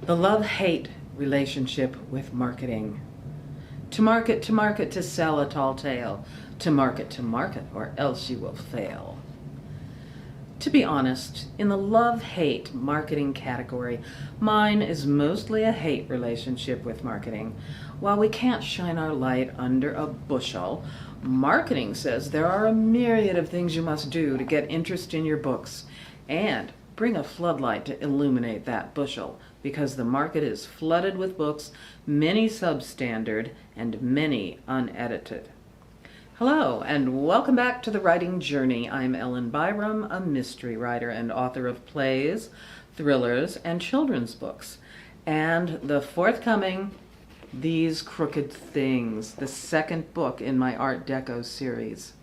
The love-hate relationship with marketing. To market, to sell a tall tale. To market, or else you will fail. To be honest, in the love-hate marketing category, mine is mostly a hate relationship with marketing. While we can't shine our light under a bushel, marketing says there are a myriad of things you must do to get interest in your books and bring a floodlight to illuminate that bushel, because the market is flooded with books, many substandard and many unedited. Hello, and welcome back to The Writing Journey. I'm Ellen Byerrum, a mystery writer and author of plays, thrillers, and children's books. And the forthcoming These Crooked Things, the second book in my Art Deco series.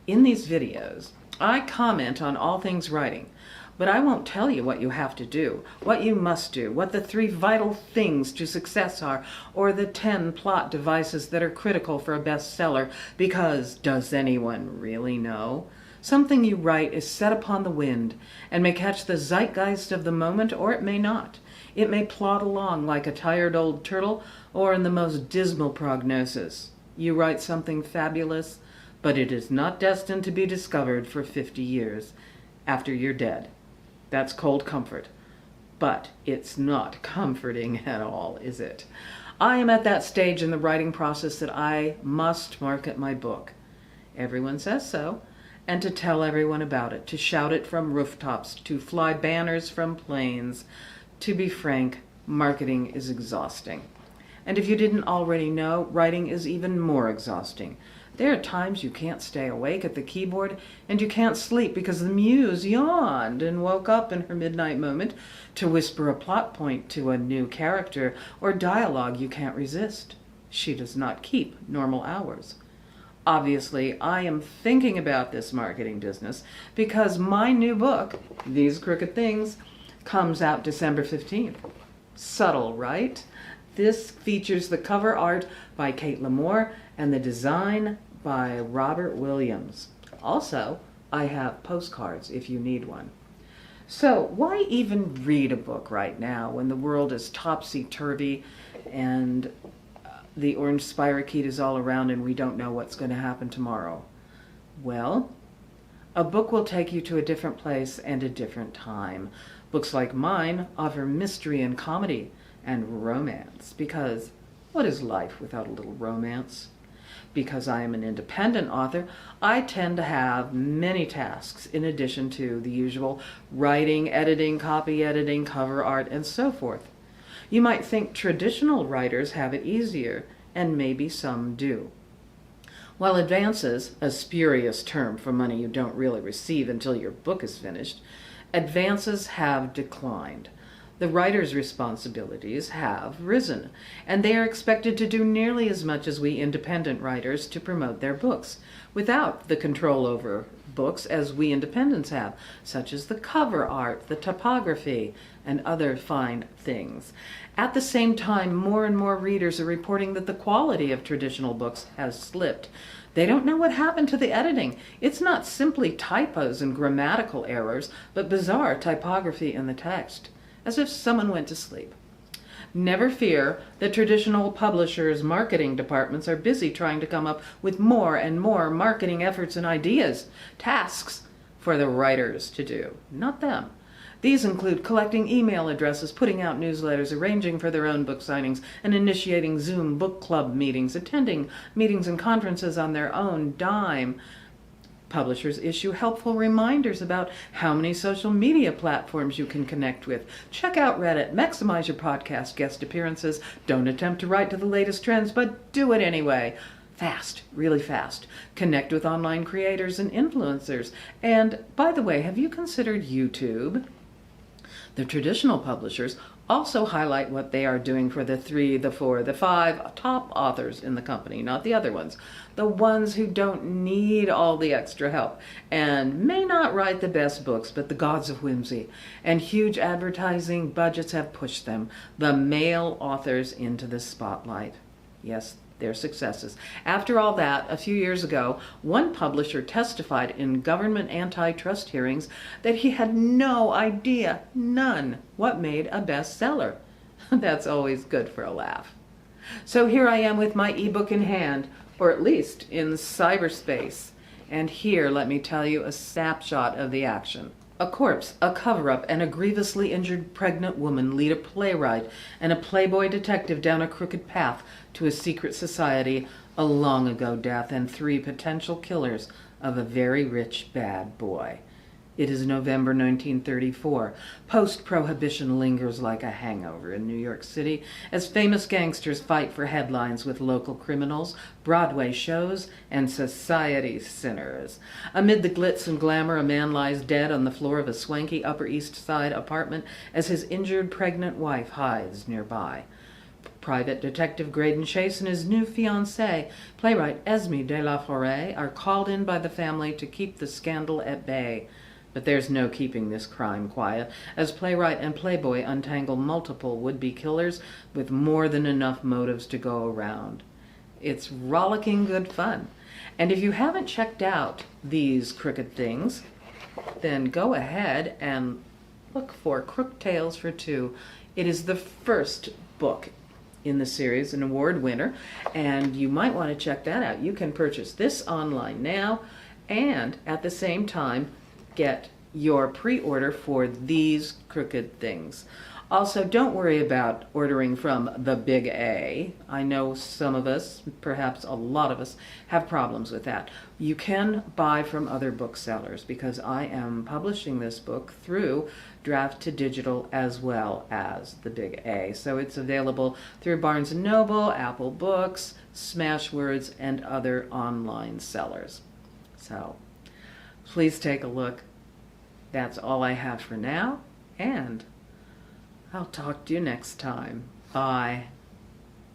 In these videos, I comment on all things writing, but I won't tell you what you have to do, what you must do, what the 3 vital things to success are, or the 10 plot devices that are critical for a bestseller, because does anyone really know? Something you write is set upon the wind and may catch the zeitgeist of the moment, or it may not. It may plod along like a tired old turtle, or in the most dismal prognosis. You write something fabulous, but it is not destined to be discovered for 50 years after you're dead. That's cold comfort, but it's not comforting at all, is it? I am at that stage in the writing process that I must market my book. Everyone says so, and to tell everyone about it, to shout it from rooftops, to fly banners from planes. To be frank, marketing is exhausting. And if you didn't already know, writing is even more exhausting. There are times you can't stay awake at the keyboard, and you can't sleep because the muse yawned and woke up in her midnight moment to whisper a plot point to a new character or dialogue you can't resist. She does not keep normal hours. Obviously, I am thinking about this marketing business because my new book, These Crooked Things, comes out December 15th. Subtle, right? This features the cover art by Kate Lamore and the design by Robert Williams. Also, I have postcards if you need one. So why even read a book right now when the world is topsy-turvy and the orange spirochete is all around and we don't know what's going to happen tomorrow? Well, a book will take you to a different place and a different time. Books like mine offer mystery and comedy and romance, because what is life without a little romance? Because I am an independent author, I tend to have many tasks in addition to the usual writing, editing, copy editing, cover art, and so forth. You might think traditional writers have it easier, and maybe some do. While advances, a spurious term for money you don't really receive until your book is finished, advances have declined. The writer's responsibilities have risen, and they are expected to do nearly as much as we independent writers to promote their books, without the control over books as we independents have, such as the cover art, the typography, and other fine things. At the same time, more and more readers are reporting that the quality of traditional books has slipped. They don't know what happened to the editing. It's not simply typos and grammatical errors, but bizarre typography in the text, as if someone went to sleep. Never fear, the traditional publishers' marketing departments are busy trying to come up with more and more marketing efforts and ideas, tasks for the writers to do, not them. These include collecting email addresses, putting out newsletters, arranging for their own book signings, and initiating Zoom book club meetings, attending meetings and conferences on their own dime. Publishers issue helpful reminders about how many social media platforms you can connect with. Check out Reddit, maximize your podcast guest appearances. Don't attempt to write to the latest trends, but do it anyway. Fast, really fast. Connect with online creators and influencers. And by the way, have you considered YouTube? The traditional publishers also highlight what they are doing for the 3, the 4, the 5 top authors in the company, not the other ones. The ones who don't need all the extra help and may not write the best books, but the gods of whimsy and huge advertising budgets have pushed them, the male authors, into the spotlight. Yes, their successes. After all that, a few years ago, one publisher testified in government antitrust hearings that he had no idea, none, what made a bestseller. That's always good for a laugh. So here I am with my ebook in hand, or at least in cyberspace. And here, let me tell you, a snapshot of the action. A corpse, a cover-up, and a grievously injured pregnant woman lead a playwright and a playboy detective down a crooked path to a secret society, a long-ago death, and 3 potential killers of a very rich bad boy. It is November 1934. Post-prohibition lingers like a hangover in New York City as famous gangsters fight for headlines with local criminals, Broadway shows, and society sinners. Amid the glitz and glamour, a man lies dead on the floor of a swanky Upper East Side apartment as his injured pregnant wife hides nearby. Private Detective Graydon Chase and his new fiancée, playwright Esme de la Forêt, are called in by the family to keep the scandal at bay. But there's no keeping this crime quiet, as playwright and playboy untangle multiple would-be killers with more than enough motives to go around. It's rollicking good fun. And if you haven't checked out these crooked things, then go ahead and look for Crook Tales for Two. It is the first book in the series, an award winner, and you might want to check that out. You can purchase this online now, and at the same time, get your pre-order for these crooked things. Also, don't worry about ordering from the Big A. I know some of us, perhaps a lot of us, have problems with that. You can buy from other booksellers because I am publishing this book through Draft to Digital as well as the Big A. So it's available through Barnes & Noble, Apple Books, Smashwords, and other online sellers. So please take a look. That's all I have for now, and I'll talk to you next time. Bye.